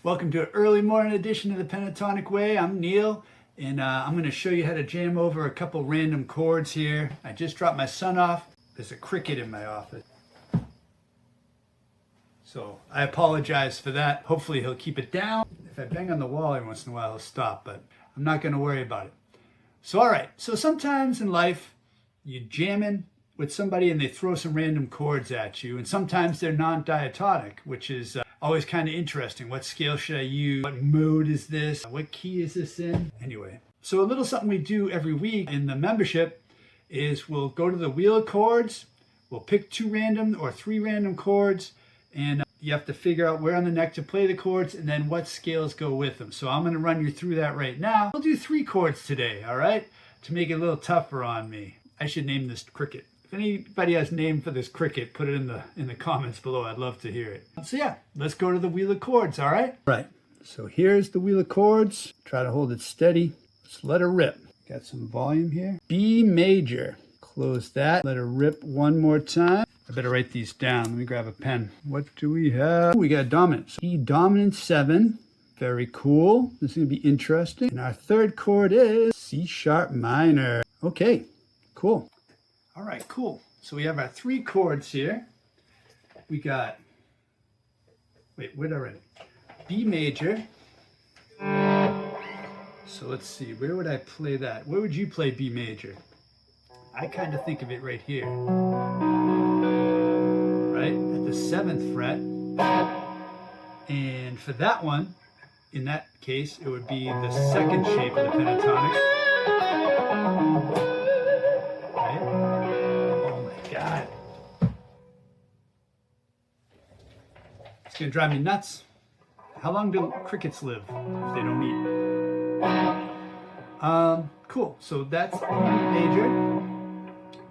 Welcome to an early morning edition of the Pentatonic Way. I'm Neil, and I'm going to show you how to jam over a couple random chords here. I just dropped my son off. There's a cricket in my office, so I apologize for that. Hopefully he'll keep it down. If I bang on the wall every once in a while, he'll stop, but I'm not going to worry about it. So all right, so sometimes in life, you're jamming with somebody and they throw some random chords at you, and sometimes they're non-diatonic, which is always kind of interesting. What scale should I use? What mode is this? What key is this in? Anyway, so a little something we do every week in the membership is we'll go to the wheel of chords, we'll pick 2 random or 3 random chords, and you have to figure out where on the neck to play the chords and then what scales go with them. So I'm going to run you through that right now. We'll do 3 chords today, all right? To make it a little tougher on me. I should name this cricket. If anybody has a name for this cricket, put it in the comments below. I'd love to hear it. So yeah, let's go to the wheel of chords, all right? Right. So here's the wheel of chords. Try to hold it steady. Let's let her rip. Got some volume here. B major. Close that. Let her rip one more time. I better write these down. Let me grab a pen. What do we have? We got dominant. So E dominant 7. Very cool. This is going to be interesting. And our third chord is C sharp minor. Okay, cool. All right, cool. So we have our 3 chords here. We got, wait, where did I write it? B major. So let's see, where would I play that? Where would you play B major? I kind of think of it right here. Right, at the 7th fret. And for that one, in that case, it would be the 2nd shape of the pentatonic. God. It's gonna drive me nuts. How long do crickets live if they don't eat? Cool. So that's E major.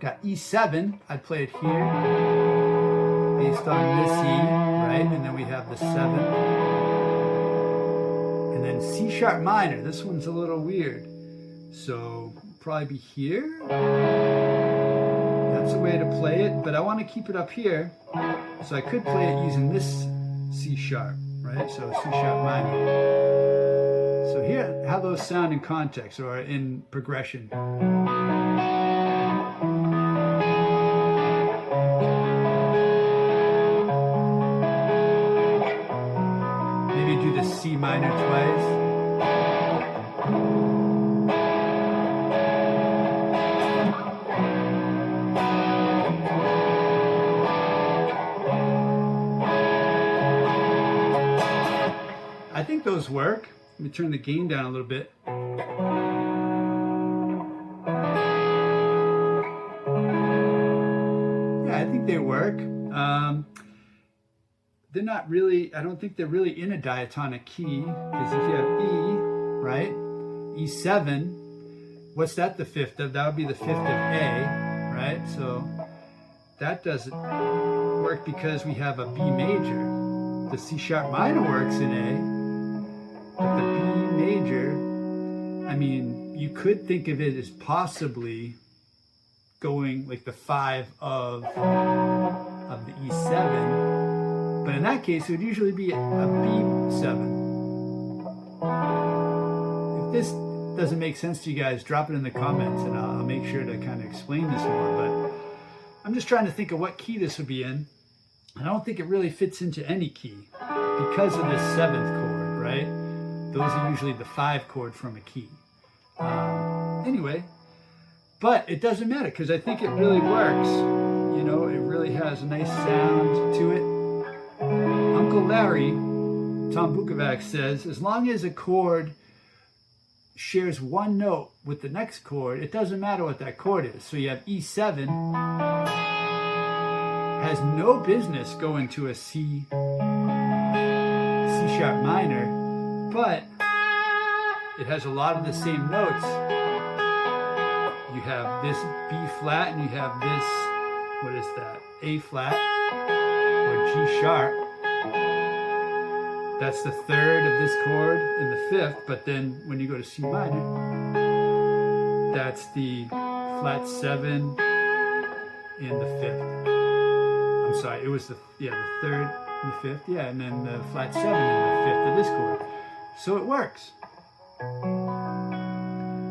Got E7. I'd play it here based on this E, right? And then we have the 7. And then C sharp minor. This one's a little weird. So probably be here. That's a way to play it, but I want to keep it up here, so I could play it using this C sharp, right? So C sharp minor. So here, how those sound in context or in progression. Maybe do the C minor twice. I think those work. Let me turn the gain down a little bit. Yeah, I think they work. They're not really, I don't think they're really in a diatonic key, because if you have E, right, E7, what's that the 5th of? That would be the 5th of A, right? So that doesn't work because we have a B major. The C sharp minor works in A. But the B major, I mean, you could think of it as possibly going like the 5 of the E7, but in that case, it would usually be a B7. If this doesn't make sense to you guys, drop it in the comments and I'll make sure to kind of explain this more, but I'm just trying to think of what key this would be in. I don't think it really fits into any key because of this 7th chord, right? Those are usually the 5 chord from a key. Anyway, but it doesn't matter because I think it really works. You know, it really has a nice sound to it. Uncle Larry, Tom Bukovac says, as long as a chord shares one note with the next chord, it doesn't matter what that chord is. So you have E7, has no business going to a C sharp minor, but it has a lot of the same notes. You have this B flat and you have this, what is that? A flat or G sharp. That's the 3rd of this chord and the 5th, but then when you go to C minor, that's the flat 7 and the 5th. I'm sorry, it was the 3rd. in the fifth, yeah, and then the flat 7 in the fifth of this chord. So it works.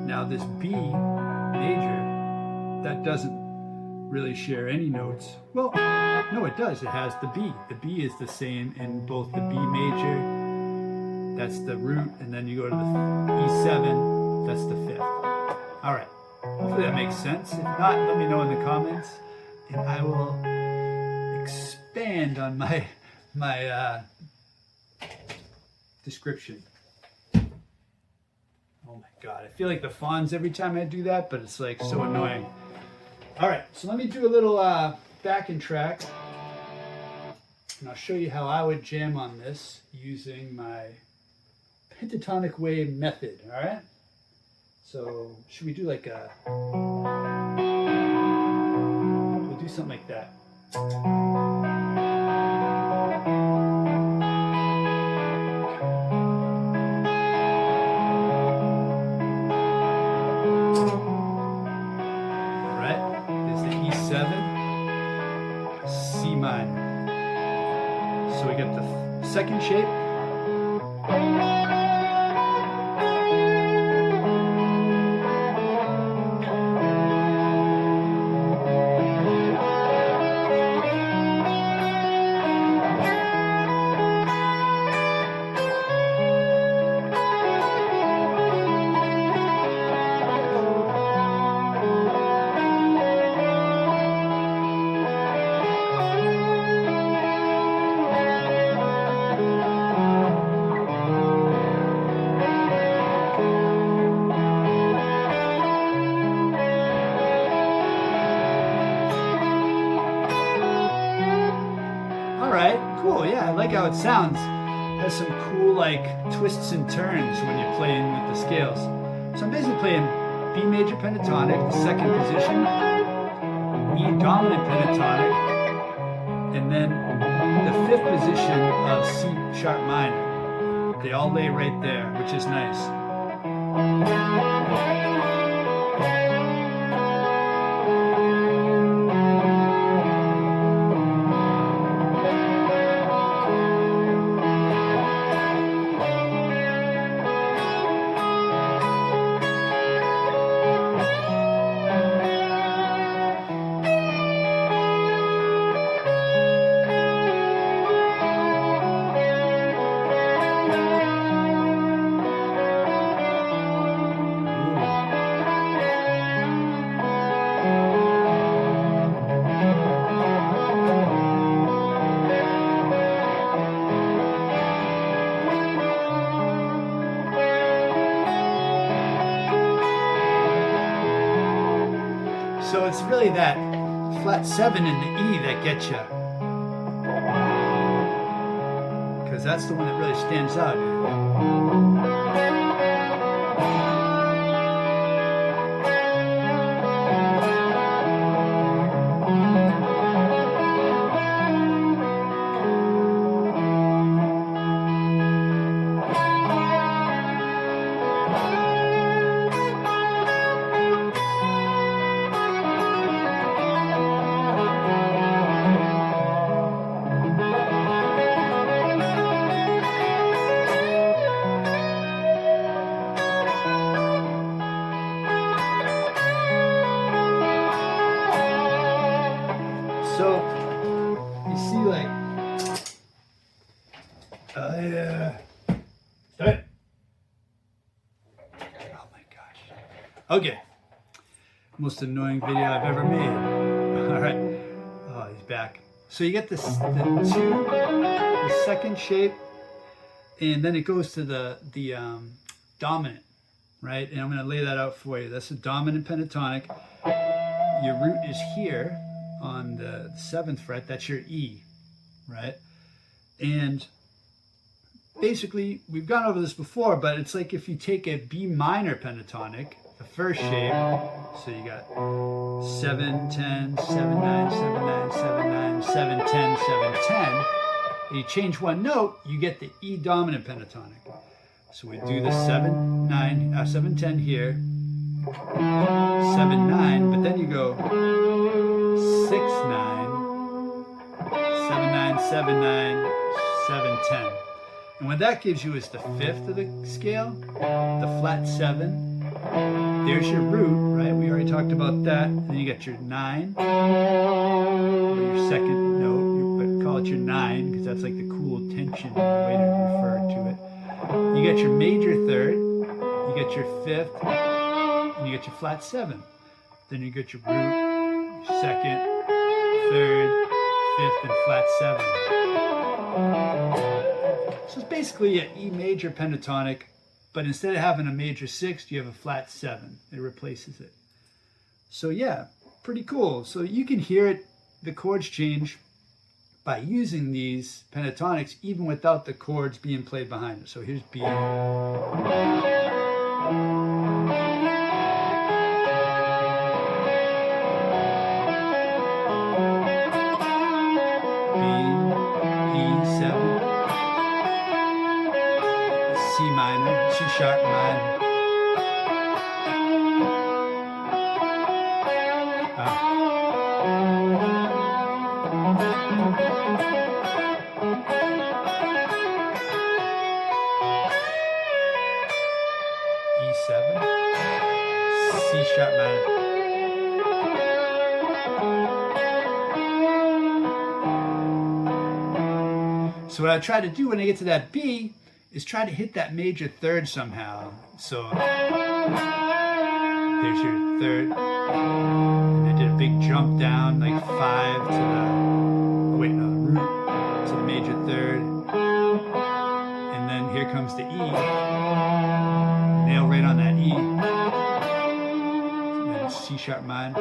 Now this B major, that doesn't really share any notes. Well, no, it does. It has the B. The B is the same in both the B major, that's the root, and then you go to the E7, that's the fifth. All right. Hopefully that makes sense. If not, let me know in the comments, and I will expand on my description. Oh my God, I feel like the fawns every time I do that, but it's like so annoying. All right, so let me do a little backing track, and I'll show you how I would jam on this using my Pentatonic Way method, all right? So should we do like a, we'll do something like that. All right, there's the E7, C minor. So we got the second shape. Cool, yeah, I like how it sounds. It has some cool like twists and turns when you're playing with the scales. So I'm basically playing B major pentatonic, the second position, E dominant pentatonic, and then the fifth position of C sharp minor. They all lay right there, which is nice. So it's really that flat 7 in the E that gets you, because that's the one that really stands out. So, you see, like, stop it. Oh my gosh. Okay. Most annoying video I've ever made. All right. Oh, he's back. So you get the second shape, and then it goes to the dominant, right? And I'm going to lay that out for you. That's the dominant pentatonic. Your root is here on the 7th fret. That's your E, right? And basically, we've gone over this before, but it's like if you take a B minor pentatonic, the first shape, so you got 7, 10, 7, 9, 7, 9, 7, 9, 7, 10, 7, 10, and you change one note, you get the E dominant pentatonic. So we do the 7, 9, 7, 10 here, 7, 9, but then you go 6, 9, 7/9, 7/9, 7/10. And what that gives you is the fifth of the scale, the flat 7. There's your root, right? We already talked about that. And then you got your 9, or your second note, but call it your 9 because that's like the cool tension way to refer to it. You got your major third, you got your fifth, and you got your flat 7. Then you got your root, second, third, fifth, and flat 7. So it's basically an E major pentatonic, but instead of having a major 6, you have a flat 7. It replaces it. So yeah, pretty cool. So you can hear it, the chords change by using these pentatonics even without the chords being played behind it. So here's B. C minor, C sharp minor. E7, C sharp minor. So what I try to do when I get to that B is try to hit that major third somehow. So there's your third. And I did a big jump down, like 5 to the, oh wait, no, the root to the major third. And then here comes the E. Nail right on that E. And then C sharp minor.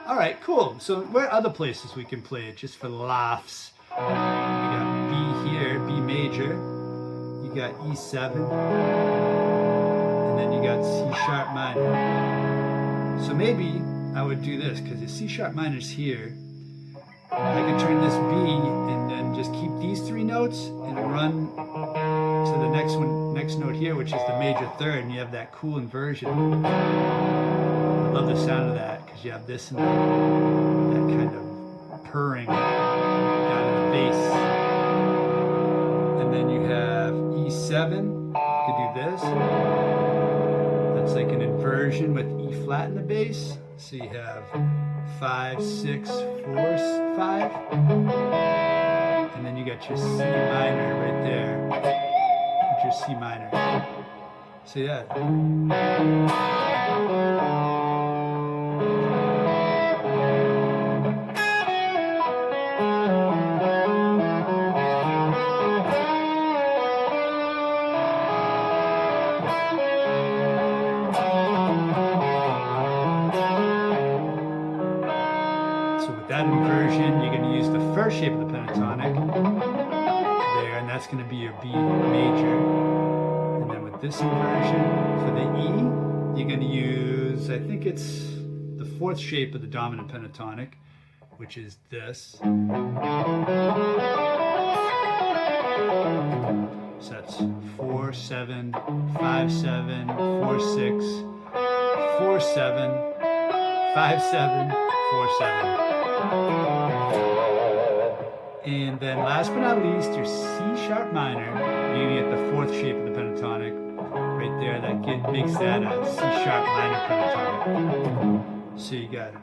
All right, cool. So where are other places we can play it just for laughs? We got B here, B major. You got E7. And then you got C sharp minor. So maybe I would do this because the C sharp minor is here. I could turn this B and then just keep these 3 notes and run to the next note here, which is the major third, and you have that cool inversion. I love the sound of that because you have this and that kind of purring down in the bass. And then you have E7. You could do this. That's like an inversion with E flat in the bass. So you have 5, 6, 4, 5. And then you got your C minor right there. With your C minor. See that? That inversion, you're going to use the first shape of the pentatonic there, and that's going to be your B major. And then with this inversion for the E, you're going to use, I think it's the 4th shape of the dominant pentatonic, which is this. So that's 4, 7, 5, 7, 4, 6, 4, 7, 5, 7, 4, 7. And then last but not least, your C sharp minor. You're going to get the 4th shape of the pentatonic right there. That makes that a C sharp minor pentatonic. So you got it.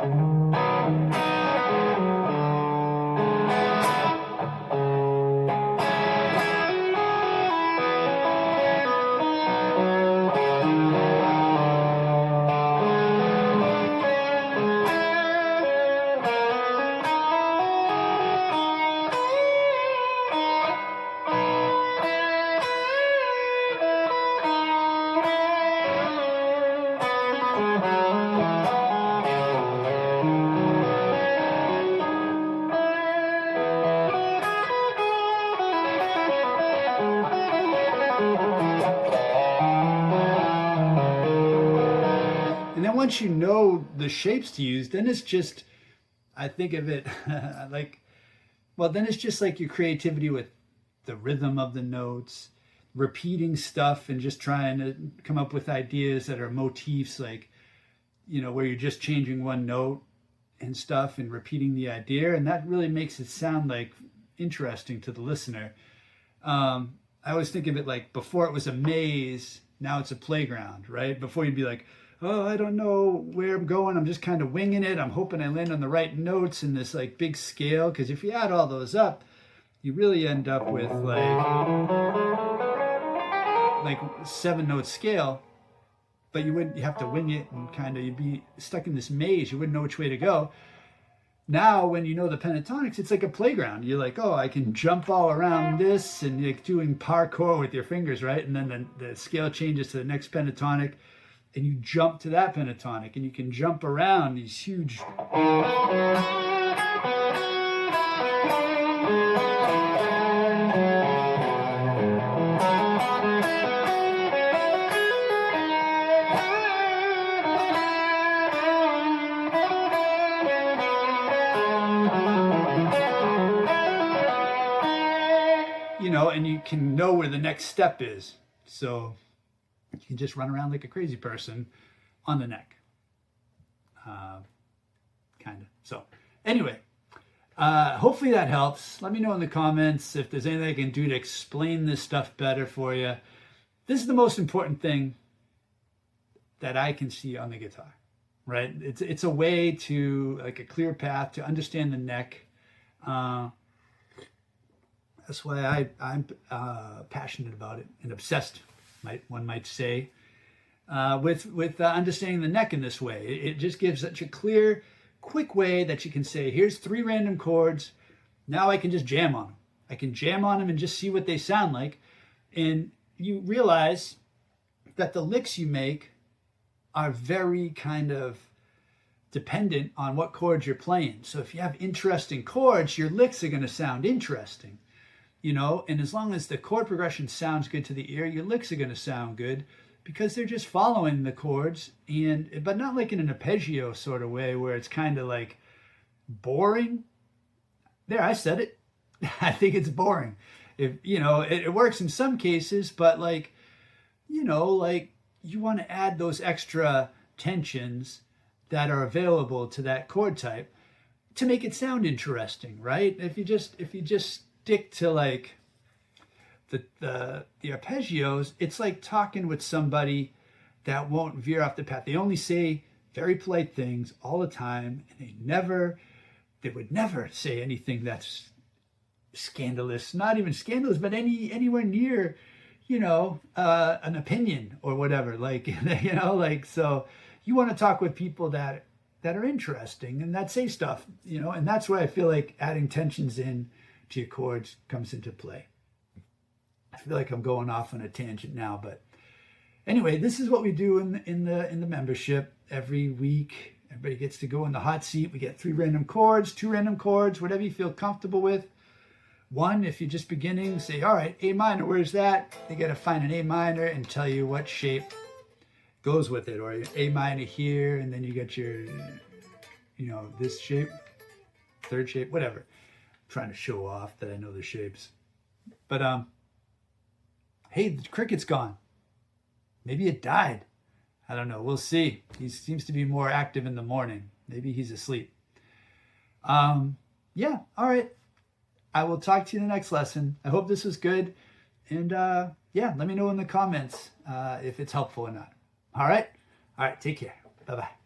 And then once you know the shapes to use, then it's just I think of it like, well, then it's just like your creativity with the rhythm of the notes, repeating stuff and just trying to come up with ideas that are motifs, like, where you're just changing one note and stuff and repeating the idea. And that really makes it sound like interesting to the listener. I always think of it like before it was a maze, now it's a playground, right? Before you'd be like, oh, I don't know where I'm going. I'm just kind of winging it. I'm hoping I land on the right notes in this like big scale. Because if you add all those up, you really end up with like 7-note scale. But you have to wing it and kind of, you'd be stuck in this maze. You wouldn't know which way to go. Now, when you know the pentatonics, it's like a playground. You're like, oh, I can jump all around this, and you're doing parkour with your fingers, right? And then the scale changes to the next pentatonic, and you jump to that pentatonic, and you can jump around these huge... and you can know where the next step is. So you can just run around like a crazy person on the neck. Kind of. So anyway, hopefully that helps. Let me know in the comments if there's anything I can do to explain this stuff better for you. This is the most important thing that I can see on the guitar, right? It's a way to, like, a clear path to understand the neck. That's why I'm passionate about it and obsessed, one might say, with understanding the neck in this way. It just gives such a clear, quick way that you can say, here's 3 random chords. Now I can just jam on them. I can jam on them and just see what they sound like. And you realize that the licks you make are very kind of dependent on what chords you're playing. So if you have interesting chords, your licks are going to sound interesting. And as long as the chord progression sounds good to the ear, your licks are going to sound good because they're just following the chords, but not like in an arpeggio sort of way where it's kind of like boring. There, I said it. I think it's boring. It works in some cases, but like you want to add those extra tensions that are available to that chord type to make it sound interesting, right? If you just stick to like the arpeggios, it's like talking with somebody that won't veer off the path. They only say very polite things all the time, and they would never say anything that's scandalous, not even scandalous, but anywhere near, an opinion or whatever. So you want to talk with people that are interesting and that say stuff, and that's where I feel like adding tensions in to your chords comes into play. I feel like I'm going off on a tangent now, but anyway, this is what we do in the membership every week. Everybody gets to go in the hot seat. We get 3 random chords, 2 random chords, whatever you feel comfortable with. 1, if you're just beginning, say, all right, A minor, where's that? They got to find an A minor and tell you what shape goes with it, or A minor here, and then you got your, this shape, 3rd shape, whatever. I'm trying to show off that I know the shapes. But, hey, the cricket's gone. Maybe it died. I don't know. We'll see. He seems to be more active in the morning. Maybe he's asleep. Yeah, all right. I will talk to you in the next lesson. I hope this was good. And let me know in the comments if it's helpful or not. All right? All right, take care. Bye-bye.